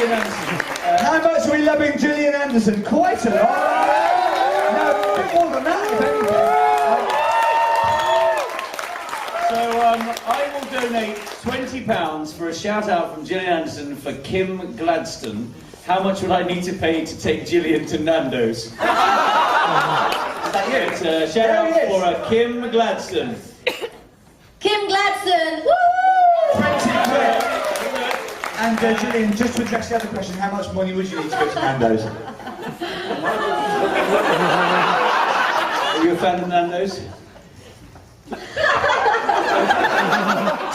Gillian Anderson. How much are we loving Gillian Anderson? Quite a lot. No, a bit more than that, if anything. So I will donate £20 for a shout out from Gillian Anderson for Kim Gladstone. How much would I need to pay to take Gillian to Nando's? Is that you? It's a shout out for Kim Gladstone. Kim Gladstone! Woo! 20 quid. And Gillian, just to address the other question, how much money would you need to go to Nando's? Are you a fan of Nando's?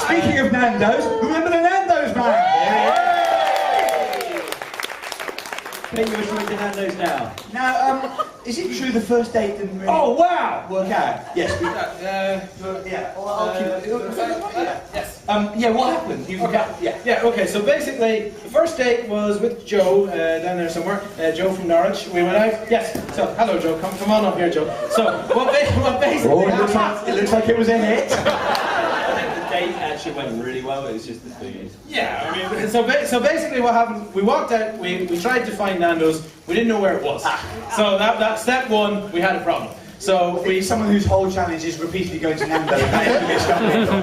Speaking of Nando's, remember the Nando's man? Pete, you're going to Nando's now. Now, is it true the first date didn't really Oh, wow! work out? Yes. Yes. Yeah, what happened? You forgot? Yeah, okay, so basically, the first date was with Joe, down there somewhere, Joe from Norwich. We went out, yes, so, hello Joe, come on up here, Joe. So, what basically Oh, it looks like it was a hit. The date actually went really well, it was just the food. Yeah, I mean, so basically what happened, we walked out, we tried to find Nando's, we didn't know where it was. So that step one, we had a problem. So someone whose whole challenge is repeatedly going to Nando's.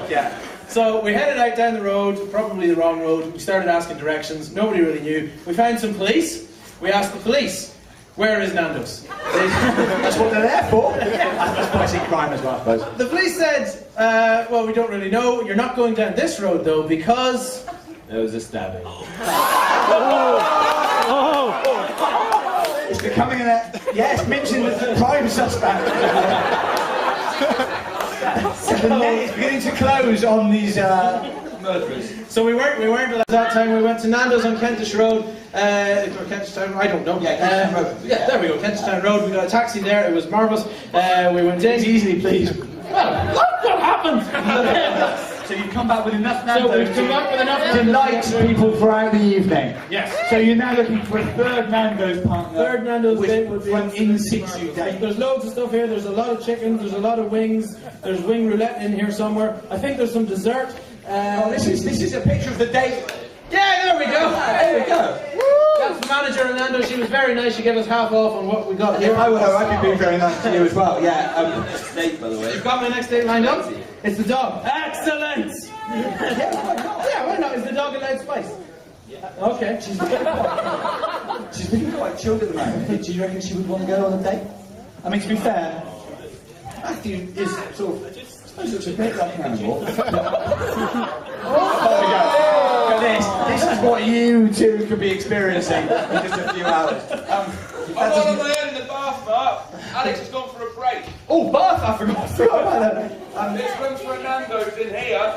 yeah. So we headed out down the road, probably the wrong road. We started asking directions. Nobody really knew. We found some police. We asked the police, "Where is Nando's?" That's what they're there for. That's fighting crime as well, I suppose. The police said, "Well, we don't really know. You're not going down this road though because There was a stabbing. It's becoming yes, mentioned as a prime suspect. The net is beginning to close on these murderers. So we weren't allowed that time. We went to Nando's on Kentish Road, or Kentish Town, I don't know. Yeah, Kentish Road. Yeah, there we go, Kentish Town Road. We got a taxi there. It was marvellous. We went in. Easily, please. Well, look what happened. So you've come back with enough So Nando's we've come back with enough to delight people throughout the evening. Yes. So you're now looking for a third Nando's partner. Third Nando's date would be from in situ date. There's loads of stuff here. There's a lot of chickens. There's a lot of wings. There's wing roulette in here somewhere. I think there's some dessert. This is a picture of the date. Yeah, there we go. There we go. That's the manager of Nando's. She was very nice. She gave us half off on what we got here. If I were her, I'd be being very nice to you as well. Yeah. Date, by the way. You've got my next date lined up. It's the dog. Excellent. Yeah, why not? Is the dog allowed spice? Yeah. Okay. She's looking quite chilled at the moment. Do you reckon she would want to go on a date? I mean, to be fair, Matthew is sort of, I suppose looks a bit like an animal. There we go. This is what you two could be experiencing in just a few hours. I'm on my own in the bath, Mark. Alex has gone for a break. Oh, bath! I forgot about that. There's room for a Nando's in here.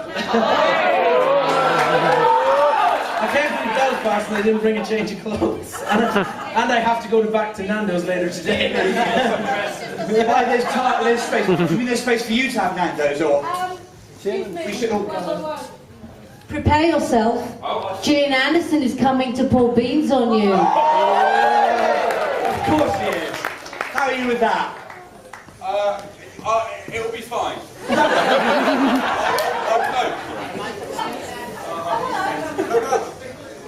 I came from Belfast and I didn't bring a change of clothes. And I have to go back to Nando's later today. There's space. Do you mean there's space for you to have Nando's, or? We should all go. Prepare yourself. Gillian Anderson is coming to pour beans on you. Of course he is. How are you with that? It'll be fine.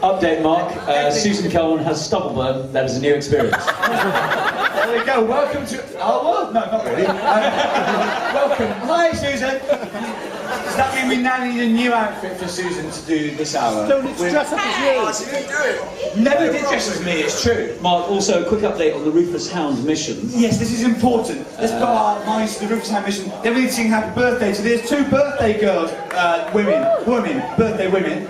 Update, Mark. Susan Coleman has stubble burn. That is a new experience. There we go. Welcome to. Oh, well, no, not really. Welcome. Hi, Susan. Does that mean we now need a new outfit for Susan to do this hour? Don't dress up as you. Never did dress as me, it's true. Mark, also a quick update on the Rufus Hound mission. Yes, this is important. Let's put our minds to the Rufus Hound mission. Then we need to sing happy birthday. So there's two birthday girls, birthday women.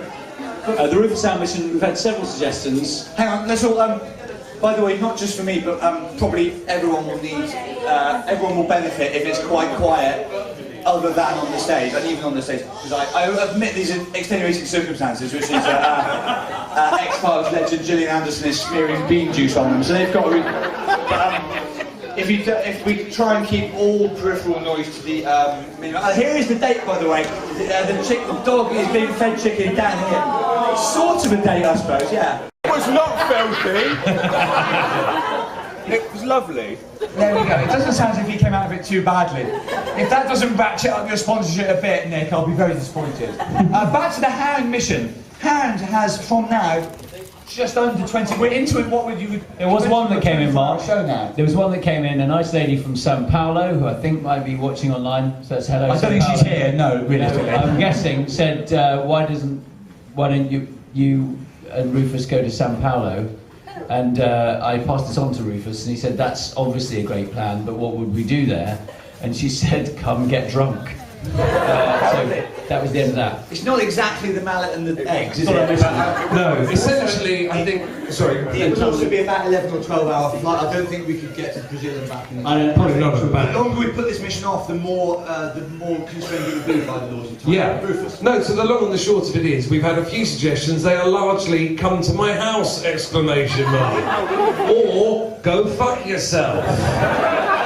The Rufus Hound mission, we've had several suggestions. Hang on, let's all, by the way, not just for me, but probably everyone will benefit if it's quite quiet, other than on the stage, and even on the stage, because I admit these are extenuating circumstances, which is X-Files legend Gillian Anderson is smearing bean juice on them, so they've got to if we try and keep all peripheral noise to the minimum. Here is the date, by the way. The dog is being fed chicken down here. It's sort of a date, I suppose, yeah. It was not filthy. It was lovely. There we go. It doesn't sound as if he came out of it too badly. If that doesn't ratchet up your sponsorship a bit, Nick, I'll be very disappointed. Back to the Hound mission. Hound has, from now, just under 20. We're into it. What would you? There was one that came in, Mark. Show now. There was one that came in, a nice lady from Sao Paulo, who I think might be watching online. So it's hello. I don't think she's here. No, realistically. I'm guessing. Said, why don't you and Rufus go to Sao Paulo? And I passed this on to Rufus, and he said, that's obviously a great plan, but what would we do there? And she said, come get drunk. So that was the end of that. It's not exactly the mallet and the eggs, is it? No, essentially, I think. Sorry. It would also be about 11 or 12 hour flight. I don't think we could get to Brazil and back. Probably not as The bad. longer we put this mission off, the more constrained it would be by the laws of time. Yeah. Rufus. No, so the long and the short of it is, we've had a few suggestions. They are largely "come to my house!" exclamation mark, or "go fuck yourself."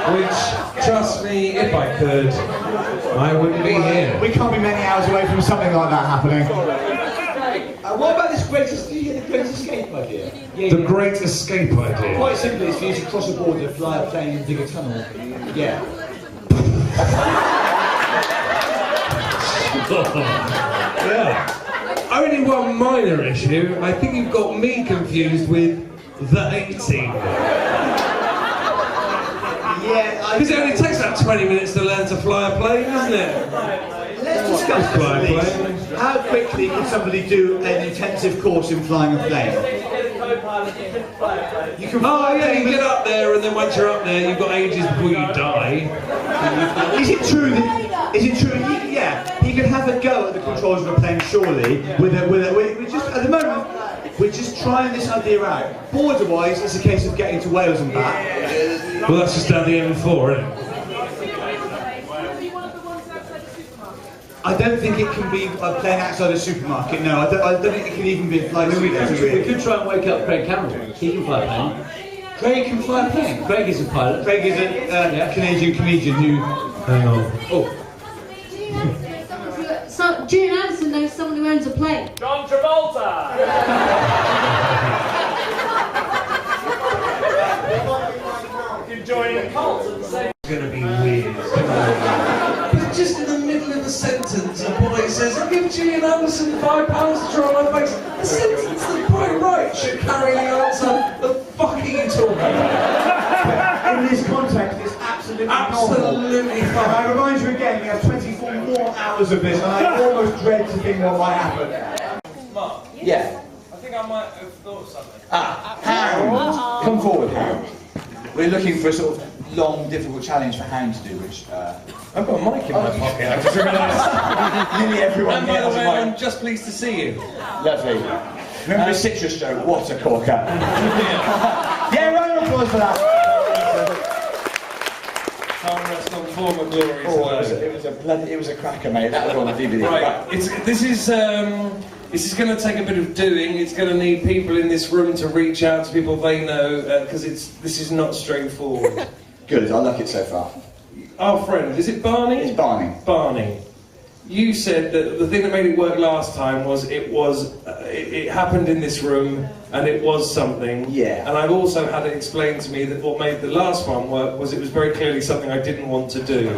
Which, trust me, if I could, I wouldn't be here. We can't be many hours away from something like that happening. What about this great escape idea? The Great Escape idea. Quite simply, it's for you to cross a border, fly a plane, and dig a tunnel. Yeah. Yeah. Only one minor issue. I think you've got me confused with the 18. Yeah, Because it only takes about 20 minutes to learn to fly a plane, doesn't it? let's discuss this, please. How quickly can somebody do an intensive course in flying a plane? You can Oh yeah, you get up there, and then once you're up there, you've got ages before you die. Is it true that? Is it true? Yeah, you can have a go at the controls of a plane, surely. We're just at the moment. We're just trying this idea out. Border-wise, it's a case of getting to Wales and back. Well, that's just down the M4, isn't it? I don't think it can be a plane outside a supermarket. No, I don't think it can even be a flight. We could try and wake up Craig Cameron. He can fly a plane. Craig can fly a plane. Craig is a pilot. Craig is a Canadian comedian who. Hang on. Oh. So, Gillian Anderson knows someone who owns a plane. John Travolta! Enjoying a cult at the same. It's going to be weird. But just in the middle of the sentence, a boy says, "I'll give Gillian Anderson £5 to draw my face." The sentence that quite right should carry the answer. The fuck are you talking about? In this context, it's absolutely normal. Absolutely And fine. I remind you again, we have 24 more hours of this, and I almost dread to think what might happen. Mark, Yeah. I think I might have thought of something. Hound. Come forward, Hound. We're looking for a sort of long, difficult challenge for Hound to do, which I've got a mic in my pocket. I just realised. nearly everyone And by here the has a way, mic. I'm just pleased to see you. Lovely. Remember the citrus joke? What a corker. Yeah, round of applause for that. Can't rest on former glory. Oh, it was a cracker, mate. That was on the DVD. Right, this is going to take a bit of doing. It's going to need people in this room to reach out to people they know, because this is not straightforward. Good, I like it so far. Our friend, is it Barney? It's Barney. Barney. You said that the thing that made it work last time was it happened in this room and it was something. Yeah. And I've also had it explained to me that what made the last one work was it was very clearly something I didn't want to do.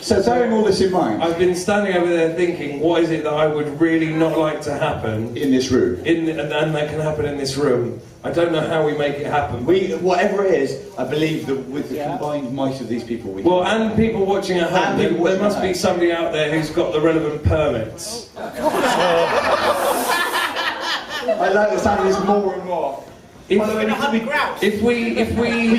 So bearing all this in mind, I've been standing over there thinking, what is it that I would really not like to happen in this room, and that can happen in this room? I don't know how we make it happen. whatever it is, I believe that with the combined might of these people, we can. Well, and people watching at home, And people there watching must at be home. somebody out there who's got the relevant permits. I like the sound of this more and more. If, By the way, if we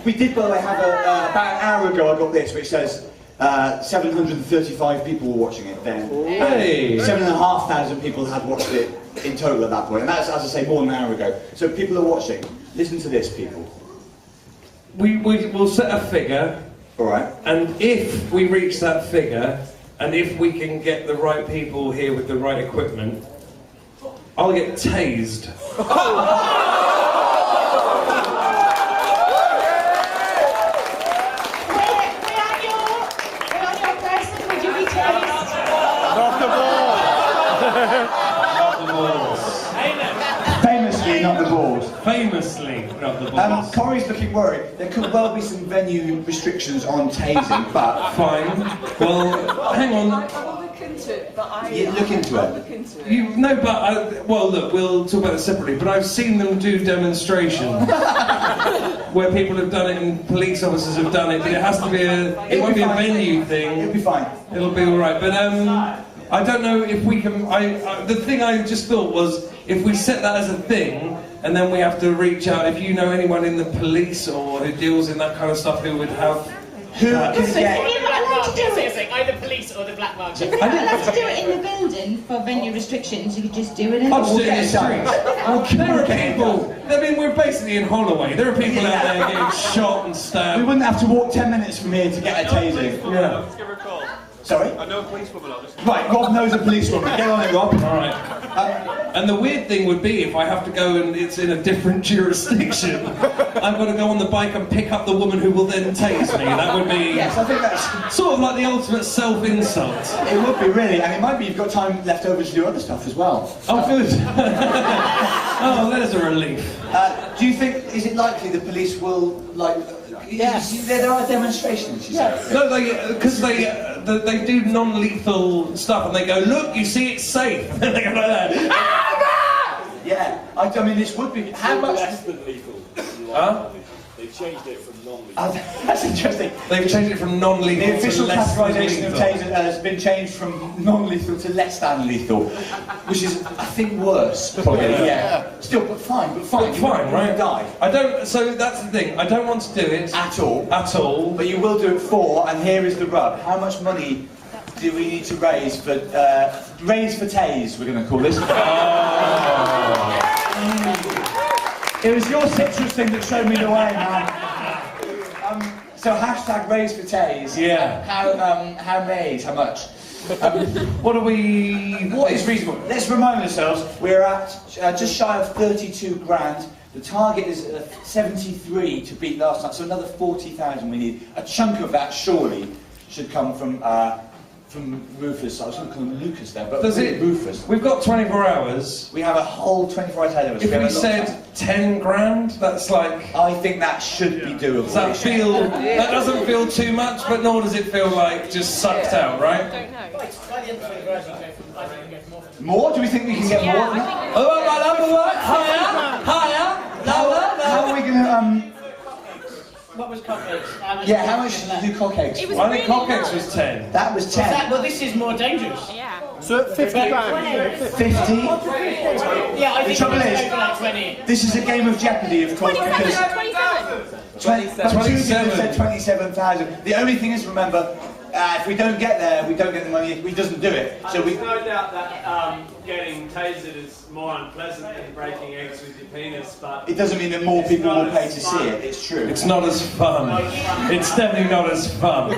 we did, by the way, have about an hour ago, I got this, which says 735 people were watching it then. Hey. 7,500 people had watched it in total at that point, and that's, as I say, more than an hour ago. So people are watching. Listen to this, people. we'll set a figure, All right. and if we reach that figure, and if we can get the right people here with the right equipment, I'll get tased. Famously, not the balls. Famously, not the balls. Corey's looking worried. There could well be some venue restrictions on tasing, but Fine. Well, hang on. into it, but I... Yeah, look into I'll it. look into it. You no, but well, look, we'll talk about it separately. But I've seen them do demonstrations where people have done it and police officers have done it. But it has to be it won't be a venue thing. It'll be fine. It'll be all right. But I don't know if we can. The thing I just thought was if we set that as a thing, and then we have to reach out. If you know anyone in the police or who deals in that kind of stuff, who would have. Who can get... Either police or the black market. If you're not allowed to do it in the building for venue restrictions, you could just do it in the I'll just do it in the We'll streets. There are get it people. I mean, we're basically in Holloway. There are people out there getting shot and We stabbed. wouldn't have to walk 10 minutes from here to get a tasing. Yeah. Let's give her a call. Sorry? I know a policewoman. I'll just... Right, Rob knows a policewoman. Get on it, Rob. All right. And the weird thing would be if I have to go and it's in a different jurisdiction, I've got to go on the bike and pick up the woman who will then tase me. That would be Yes, I think that's... sort of like the ultimate self-insult. It would be, really. And it might be you've got time left over to do other stuff as well. Oh, good. Oh, there's a relief. Do you think, is it likely the police will, like... Yes. There are demonstrations, you said. No, because they do non-lethal stuff and they go, look, you see, it's safe. And they go like that. Yeah, I mean, this would be... How much... Less than lethal. Huh? They've changed it from non-lethal. That's interesting. They've changed it from non-lethal The official to less than categorisation of lethal. taser has been changed from non-lethal to less than lethal, which is, I think, worse. Probably. Yeah. Still, but fine. But You fine, won't right? Die I don't. So that's the thing. I don't want to do it at all. at all. But you will do it for, and here is the rub. How much money do we need to raise for Tase? We're going to call this. It was your citrus thing that showed me the way, man. So hashtag raise for Tase. Yeah. How made? How much? What are we? What is reasonable? Let's remind ourselves, we're at just shy of 32 grand. The target is 73 to beat last night, so another 40,000 we need. A chunk of that surely should come from Rufus. I was going to call him Lucas there, but Does really it? Rufus. We've got 24 hours. We have a whole 24 hours ahead of us. If have we a lot of said time. 10 grand, that's like. I think that should be doable. Does that feel? That doesn't feel too much, but nor does it feel like just sucked out, right? More? Do we think we can get more than that? Higher? Lower? How are we going to... What was cupcakes? Yeah, how much did you do cock eggs? I think cock eggs was 10. That was 10. Well, this is more dangerous. Yeah. So 50 grand. 50? Yeah, I The think trouble it was is- over like 20. This is a game of Jeopardy, of course, because... 27. Said 27,000. The only thing is, remember, if we don't get there, we don't get the money. He doesn't do it. So we. There's no doubt that getting tasered is more unpleasant than breaking eggs with your penis, but It doesn't mean that more people will pay to see it. It's true. It's not as fun. It's definitely not as fun.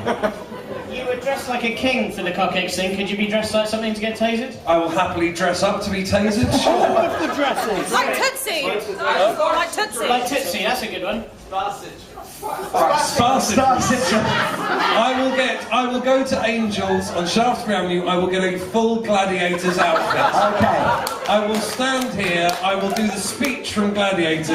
You were dressed like a king for the cupcakes thing. Could you be dressed like something to get tasered? I will happily dress up to be tasered. Sure. The dresses. Like Tootsie. Like Tootsie. Like Tootsie, that's a good one. Sparsit. I will go to Angels on Shaftesbury Avenue. I will get a full Gladiators outfit. Okay. I will stand here. I will do the speech from Gladiators.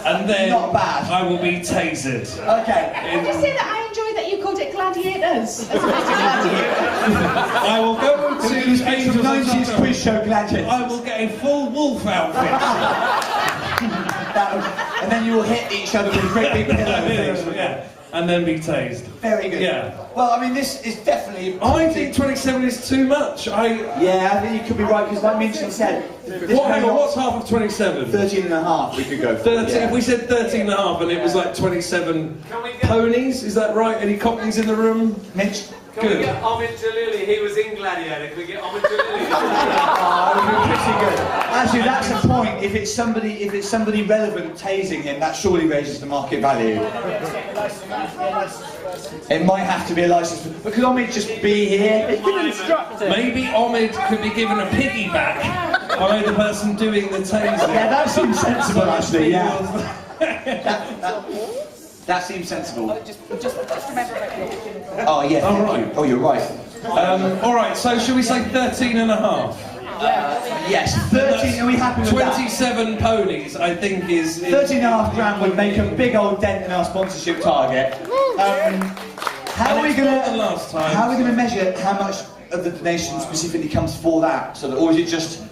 And then Not bad. I will be tasered. Okay. Can you say that I enjoy that you called it gladiators? As opposed to gladiators. I will go to Angels on 90s Shaftesbury. quiz show Gladiators. I will get a full wolf outfit. And then you will hit each other with great big pillow things. Yeah. And then be tased. Very good. Yeah. Well, I mean, this is definitely. I think 27 is too much. Yeah, I think you could be right because, like Minchin said, Hang on, what's half of 27? 13 and a half we could go for. 13. Yeah. If we said 13 and a half and it was like 27 ponies, is that right? Any cockneys in the room? Mitch? Can we Good. get Omid Jalili? He was in Gladiator. Can we get Omid Jalili? Oh, pretty good. Actually, that's a point. If it's somebody relevant tasing him, that surely raises the market value. It might have to be a license, but could Omid just be here? Maybe Omid could be given a piggyback by the person doing the tasing. Yeah, that seems sensible, actually. Yeah. That seems sensible. Just remember it. Oh yeah. Oh, thank right. you. Oh, you're right. All right, so should we say 13 and a half? Yes, 13. Are we happy with that? 27 ponies, I think, is 13.5 grand would make a big old dent in our sponsorship target. How are we gonna measure how much of the donation specifically comes for that? Or is it just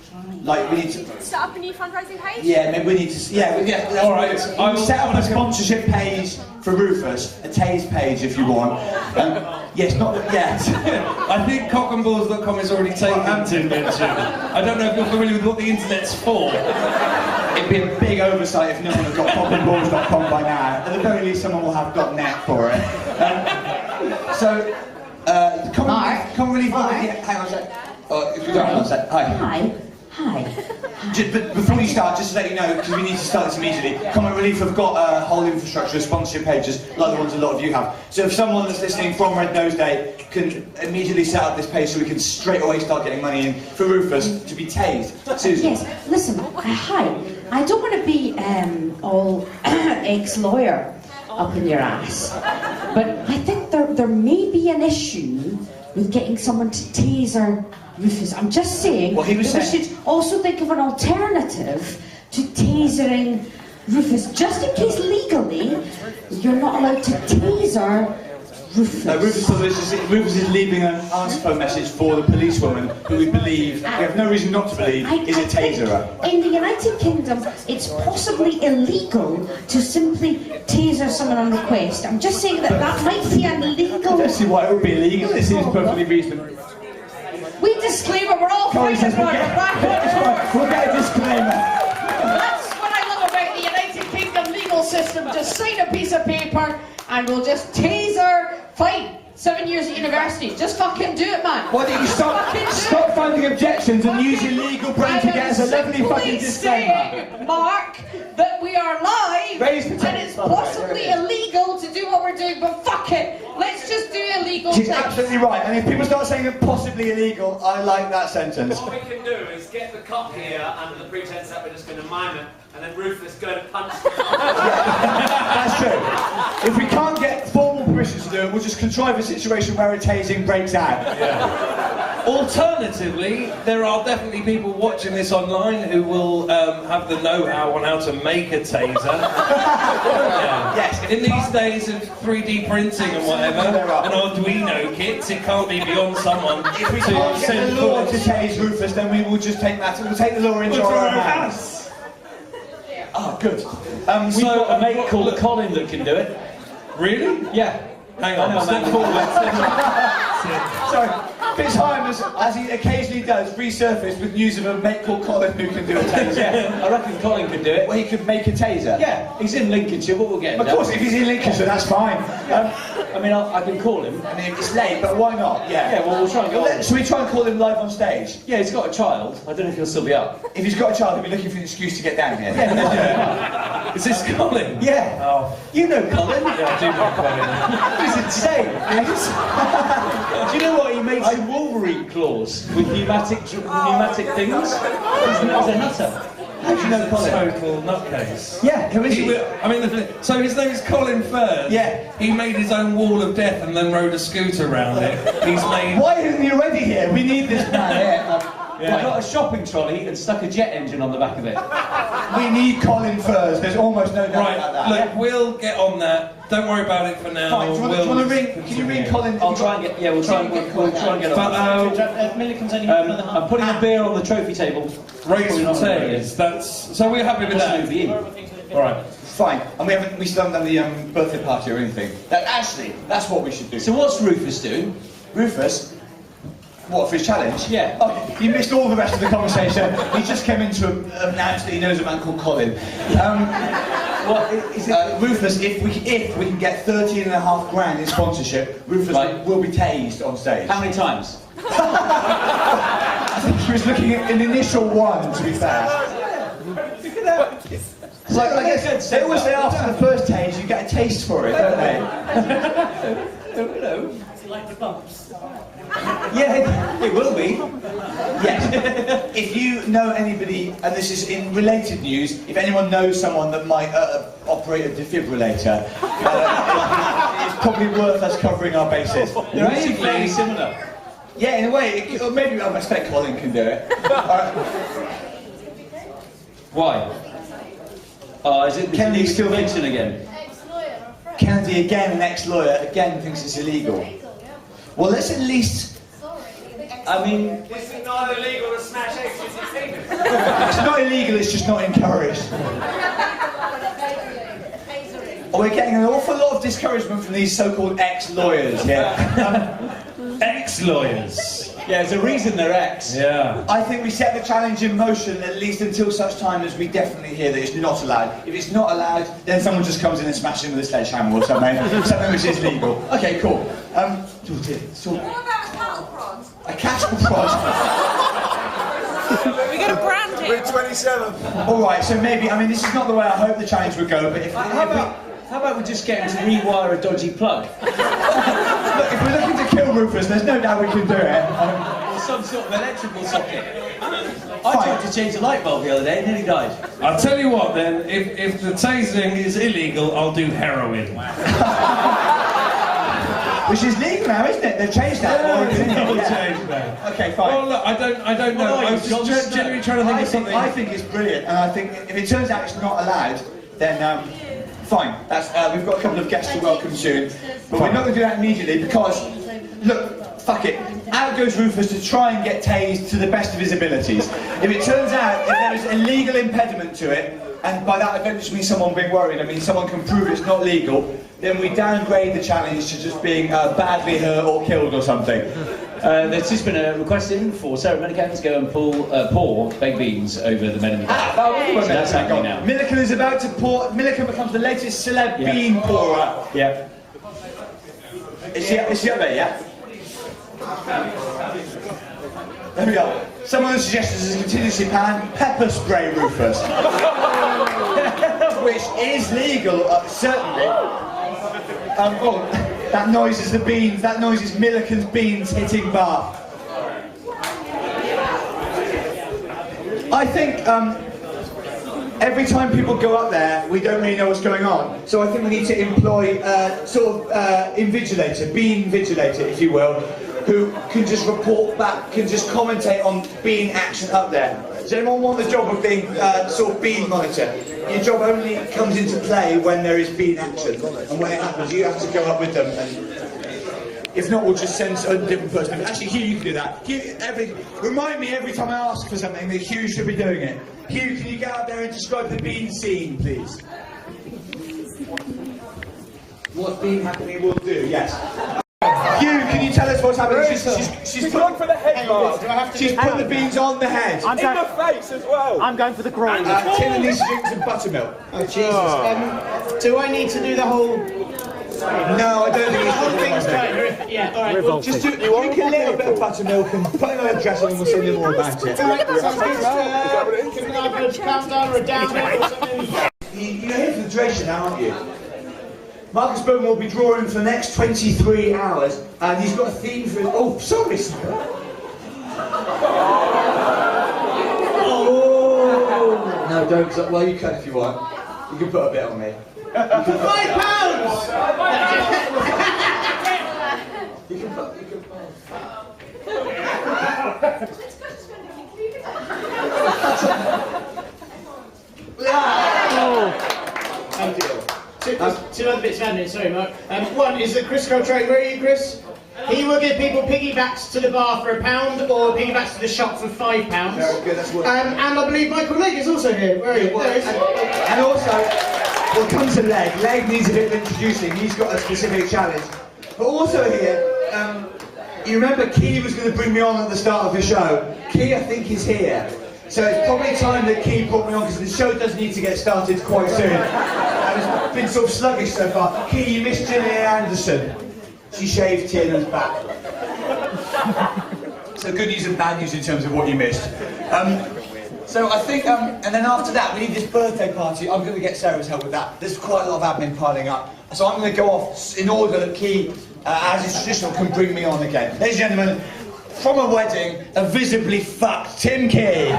like we need to Set up a new fundraising page? Yeah, maybe we need to. Yeah. All right. I will set up a sponsorship page for Rufus, a Taze page if you want. Yes, not yet. I think cockandballs.com is already taken to mention. I don't know if you're familiar with what the internet's for. It'd be a big oversight if no one had got cockandballs.com by now. At the very least, someone will have .net for it. Common Relief. Hang on a sec. If you don't, hang on a sec. Hi. But before you start, just to let you know, because we need to start this immediately, Common Relief have got a whole infrastructure of sponsorship pages, like the ones a lot of you have. So if someone that's listening from Red Nose Day can immediately set up this page so we can straight away start getting money in for Rufus to be tased. Susan? Yes, listen, hi. I don't want to be all ex-lawyer up in your ass, but I think there may be an issue with getting someone to taser Rufus. I'm just saying that we should also think of an alternative to tasering Rufus, just in case legally you're not allowed to taser Rufus. Rufus is leaving an answer phone message for the policewoman who we believe, we have no reason not to believe, is a taserer. In the United Kingdom, it's possibly illegal to simply taser someone on request. I'm just saying that might be an illegal... I don't see why it would be illegal. It seems perfectly reasonable. We disclaimer, we're all fighting for it. We'll get a disclaimer. That's what I love about the United Kingdom legal system. Just sign a piece of paper and we'll just taser, fine. 7 years at university. Just fucking do it, man. Why don't you stop finding objections and use your legal brain to get us a lovely fucking disclaimer? Mark, that we are live and it's possibly illegal to do what we're doing, but fuck it. Let's just do illegal She's things. absolutely right. And if people start saying it's possibly illegal, I like that sentence. What we can do is get the cop here under the pretense that we're just going to mime it, and then Rufus go to punch him. That's true. If we can't get formal permission to do it, we'll just contrive a situation where a tasing breaks out. Alternatively, there are definitely people watching this online who will have the know-how on how to make a taser. Yes. In these days of 3D printing and whatever, and Arduino kits, it can't be beyond someone If we can't get the law to tase Rufus, then we will just take that. We'll take the law into our own hands. Oh, good. We've got a mate called Colin that can do it. Really? Yeah. Hang on, step Sorry, Fitz Hymas, as he occasionally does, resurfaced with news of a mate called Colin who can do a taser. Yeah, I reckon Colin could do it. Well, he could make a taser. Yeah, he's in Lincolnshire, but we'll get him Of course, if he's in Lincolnshire, that's fine. I mean, I can call him. I mean, it's late, but why not? Yeah, well, we'll try and go. Should we try and call him live on stage? Yeah, he's got a child. I don't know if he'll still be up. If he's got a child, he'll be looking for an excuse to get down here. Is this Colin? Yeah. Oh. You know Colin. Yeah, I do know Colin. He's insane. Do you know what? He made some Wolverine claws with pneumatic things. He's a nutter. How do you know Colin? Total nutcase. Yeah, who is he? So his name is Colin Firth. Yeah. He made his own wall of death and then rode a scooter around it. He's made... Why isn't he already here? We need this man here. Yeah. Got a shopping trolley and stuck a jet engine on the back of it. We need Colin Firth. There's almost no doubt about that. Look, we'll get on that. Don't worry about it for now. Fine. Do you want to ring? Can you ring Colin? I'll try and get. Yeah, we'll try and get on. Milliken's only I'm putting a beer on the trophy table. Raise potatoes. So we're happy with that. All right. Fine. And we still haven't done the birthday party or anything. Actually, that's what we should do. So what's Rufus doing? Rufus? What, for his challenge? Yeah. Oh, you missed all the rest of the conversation. He just came in to announce that he knows a man called Colin. Rufus, if we can get 13.5 grand in sponsorship, Rufus will be tased on stage. How many times? I think he was looking at an initial one, to be fair. Look at that. Like, I guess they always say after the first tase you get a taste for it, don't they? Hello. Like the bumps. Yeah, it will be. Yes. If you know anybody, and this is in related news, if anyone knows someone that might operate a defibrillator, it's probably worth us covering our bases. They're actually fairly similar. Yeah, in a way, or maybe I expect Colin can do it. Why? Oh, is it Kennedy still still mention again? Kennedy, again, an ex-lawyer, again thinks it's illegal. Well, let's at least... I mean... Is it not illegal to smash eggs with your fingers? It's not illegal, it's just not encouraged. Oh, we're getting an awful lot of discouragement from these so-called ex-lawyers, yeah. Ex-lawyers. Yeah, there's a reason they're ex. Yeah. I think we set the challenge in motion at least until such time as we definitely hear that it's not allowed. If it's not allowed, then someone just comes in and smashes him with a sledgehammer or something. Something which is legal. Okay, cool. So, What about cattle prod? a cattle prod. We got a brand here. We're 27. Alright, so maybe, I mean, this is not the way I hope the challenge would go, but if How about we just get him to rewire a dodgy plug? Look, if we're looking to kill Rufus, there's no doubt we can do it. Some sort of electrical socket. I tried to change a light bulb the other day and nearly died. I'll tell you what then, if the tasering is illegal, I'll do heroin. Which is legal now, isn't it? They've changed that. Changed that. Okay, fine. Well, look, I don't know. I was just genuinely trying to think of something. I think it's brilliant, and I think if it turns out it's not allowed, then fine. That's we've got a couple of guests to welcome soon, but we're not going to do that immediately because, look, fuck it. Out goes Rufus to try and get tased to the best of his abilities. If it turns out that there is a legal impediment to it, and by that eventually means someone being worried, I mean someone can prove it's not legal, then we downgrade the challenge to just being badly hurt or killed or something. There's just been a request in for Sarah Millican to go and pour baked beans over the men in the back. So that's happening now. Millican is about to pour. Millican becomes the latest celeb bean pourer. Yeah. Is she up there, yeah? There we go. Some of the suggestions is a contingency plan, pepper spray Rufus. Which is legal, certainly. Oh, that noise is the beans, that noise is Millican's beans hitting Bath. I think every time people go up there, we don't really know what's going on. So I think we need to employ invigilator, bean vigilator, if you will, who can just report back, can just commentate on bean action up there. Does anyone want the job of being sort of bean monitor? Your job only comes into play when there is bean action, and when it happens, you have to go up with them. And if not, we'll just send a different person. Actually, Hugh, you can do that. Hugh, remind me every time I ask for something that Hugh should be doing it. Hugh, can you get out there and describe the bean scene, please? What's bean happening will do, yes. Hugh, can you tell us what's happening? She's going for the head mask. She's put the beans on the head. In the face as well. I'm going for the groin. Tina needs to drink some buttermilk. Oh, Jesus. Do I need to do the whole... No, I don't think The whole thing's quite horrific. Yeah, alright. Well, just drink a little bit of buttermilk and put it on a dressing and we'll tell you more about it. Can I put a countdown or a down or something? You're here for the duration now, aren't you? Marcus Bowman will be drawing for the next 23 hours and he's got a theme for his... Oh, sorry, sir. Oh! No, don't. Well, you can if you want. You can put a bit on me. For £5! You can put... Two other bits of admin, sorry Mark. One is that Chris Coltrane, where are you Chris? He will give people piggybacks to the bar for £1 or piggybacks to the shop for £5. Very good, that's what... And I believe Michael Legg is also here. Where are you? There he is. And also, we'll come to Leg. Leg needs a bit of introducing. He's got a specific challenge. But also here, you remember Key was going to bring me on at the start of the show. Key, I think, is here. So it's probably time that Key brought me on because the show does need to get started quite soon. And it's been sort of sluggish so far. Key, you missed Gillian Anderson. She shaved Tierna's back. So good news and bad news in terms of what you missed. So I think, and then after that, we need this birthday party. I'm going to get Sarah's help with that. There's quite a lot of admin piling up. So I'm going to go off in order that Key, as is traditional, can bring me on again. Ladies and gentlemen, from a wedding, a visibly fucked Tim Key.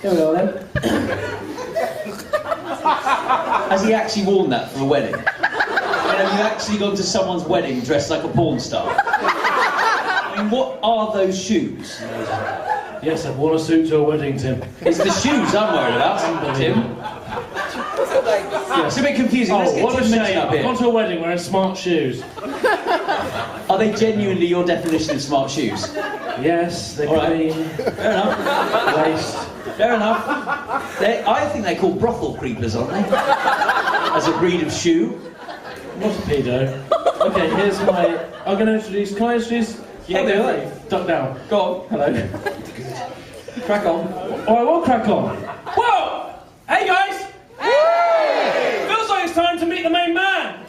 Here we go then. Has he actually worn that for a wedding? Have you actually gone to someone's wedding dressed like a porn star? I mean, what are those shoes? Yes, I've worn a suit to a wedding, Tim. It's the shoes I'm worried about, Tim. Yeah, it's a bit confusing. Let's get what a Tim Mitchell shame. up I've here. gone to a wedding wearing smart shoes. Are they genuinely your definition of smart shoes? Yes, they're All right. clean. Fair enough. Laced. Fair enough. I think they're called brothel creepers, aren't they? As a breed of shoe. Not a pedo. Okay, here's my... I'm going to introduce... Can I introduce... Yeah, okay, go right. Duck down. Go on. Hello. Crack on. Oh, I will crack on. Whoa! Hey, guys! Hey! Feels like it's time to meet the main man.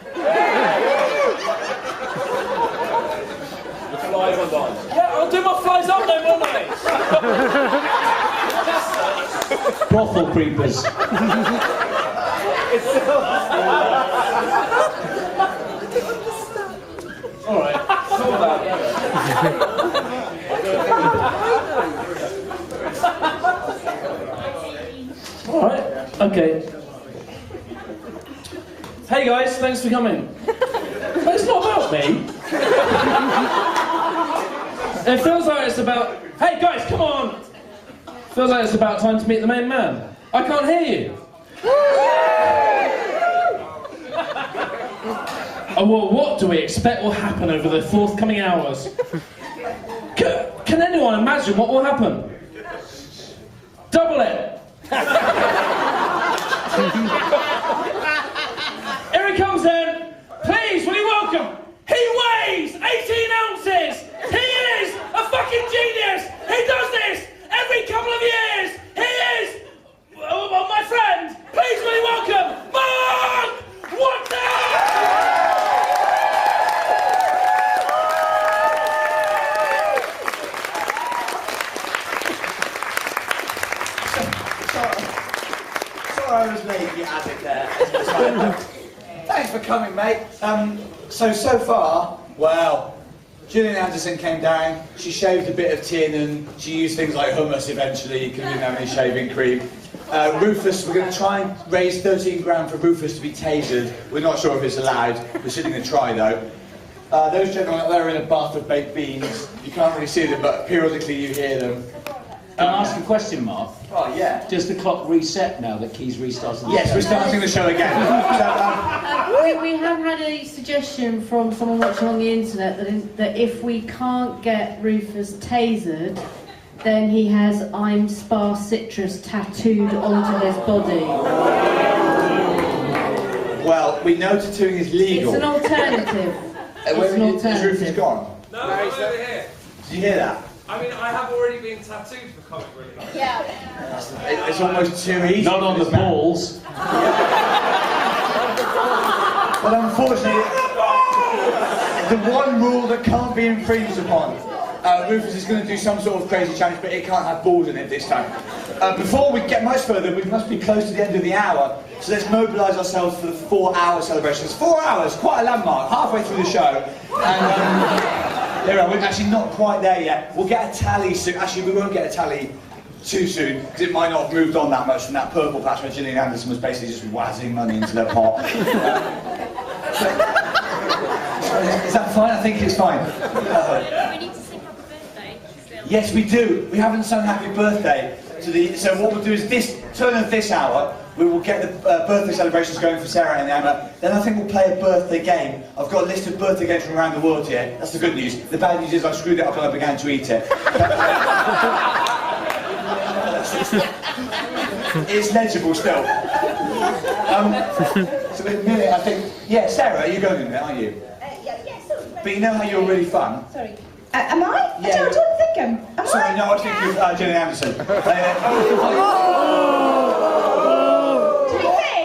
Yeah, I'll do my flies up then, won't I? Brothel creepers. Alright. Alright, okay. Hey guys, thanks for coming. But it's not about me. It feels like it's about... Hey guys, come on! Feels like it's about time to meet the main man. I can't hear you. Oh, well, what do we expect will happen over the forthcoming hours? Can anyone imagine what will happen? Double it! Here he comes then! Please, will you welcome? He weighs 18 ounces! He is a fucking genius! He does this every couple of years! He is... Oh, my friend! Please, will you welcome? Mark Watson! Sorry I was late, you addict there. Thanks for coming, mate. So far, well, Gillian Anderson came down, she shaved a bit of tin and she used things like hummus eventually, because we didn't have any shaving cream. Rufus, we're going to try and raise 13 grand for Rufus to be tasered. We're not sure if it's allowed, we're sitting going to try though. Those gentlemen up there are in a bath of baked beans. You can't really see them, but periodically you hear them. Can I ask a question, Mark? Oh, yeah. Does the clock reset now that Keys restarted? Yes, we're starting the show again. We have had a suggestion from someone watching on the internet that if we can't get Rufus tasered, then he has I'm Spa Citrus tattooed onto his body. Well, we know tattooing is legal. It's an alternative. Is Rufus gone? No, he's over here. Did you hear that? I mean, I have already been tattooed for comic relief. Yeah. It's almost too easy. Not on the balls. But unfortunately, the one rule that can't be infringed upon. Rufus is going to do some sort of crazy challenge, but it can't have balls in it this time. Before we get much further, we must be close to the end of the hour, so let's mobilise ourselves for the 4-hour celebration. It's 4 hours, quite a landmark, halfway through the show. And there we are, we're actually not quite there yet. We'll get a tally soon. Actually, we won't get a tally too soon, because it might not have moved on that much from that purple patch where Gillian Anderson was basically just wazzing money into their pot. Is that fine? I think it's fine. We need to sing happy birthday still. Yes, we do. We haven't sung happy birthday to the... So what we'll do is this turn of this hour, we will get the birthday celebrations going for Sarah and Emma. Then I think we'll play a birthday game. I've got a list of birthday games from around the world here. That's the good news. The bad news is I screwed it up and I began to eat it. It's legible still. So in a minute, I think... Yeah, Sarah, you're going in there, aren't you? Yeah, sorry. But you know how you're really fun? Sorry. Am I? Yeah. I don't think am I? Sorry, no, I was thinking of Gillian Anderson. To be fair,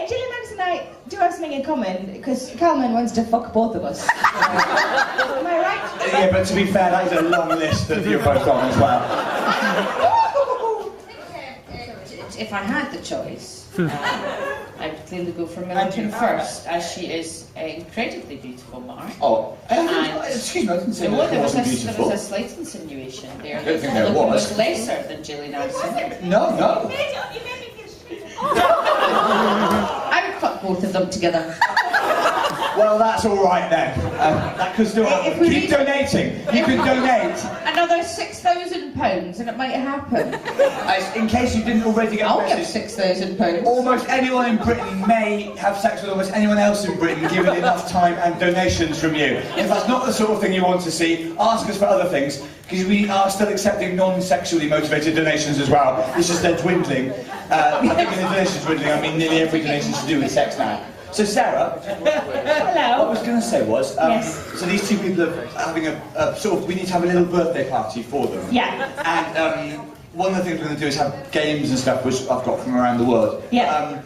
Gillian Anderson and I do have something in common, because Calman wants to fuck both of us. Am I right? Yeah, but to be fair, that is a long list that you're both on as well. If I had the choice, I would clearly go for Millington first, as she is an incredibly beautiful, Mark. Oh, And excuse me, I didn't say there that was wasn't there beautiful. was a slight insinuation there. I don't think that there Logan was. lesser than Gillian Anderson. No. I would fuck both of them together. Well, that's all right then. That could still happen. If we Keep need- donating. You can donate. Another £6,000 and it might happen. In case you didn't already get a I'll give message, £6,000. almost anyone in Britain may have sex with almost anyone else in Britain, given enough time and donations from you. If that's not the sort of thing you want to see, ask us for other things, because we are still accepting non-sexually motivated donations as well. It's just they're dwindling. I think when the donations dwindling, I mean nearly every donation is to do with sex now. So Sarah, Hello. what I was going to say was, Yes. so these two people are having a sort of, we need to have a little birthday party for them. Yeah. And one of the things we're going to do is have games and stuff, which I've got from around the world. Yeah.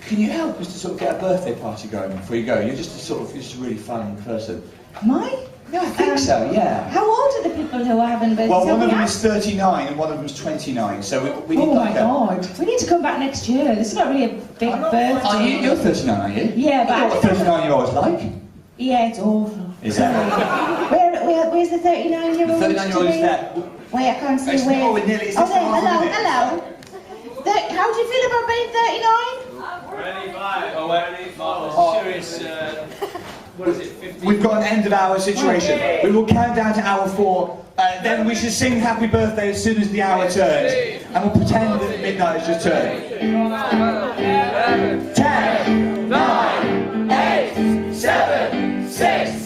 Can you help us to sort of get a birthday party going before you go? You're just a really fun person. Am I? Yeah, I think so, yeah. How old are the people who are having birthdays? Well, one Have of we them asked? is 39 and one of them is 29, so we need Oh my like god. We need to come back next year. This is not really a big birthday. Oh, you're 39, are you? Yeah, but You know what 39-year-olds like? Yeah, it's awful. Is that? Where's the 39-year-old? 39-year-old is there. Wait, I can't see It's where. not, we're nearly- it's Oh, just there, half a hello, minute. hello. How do you feel about being 39? 25. Oh, serious. What is it? 50? We've got an end of hour situation. We will count down to hour 4. Then we should sing happy birthday as soon as the hour turns. And we'll pretend that midnight has just turned. 10, 9, 8, 7, 6,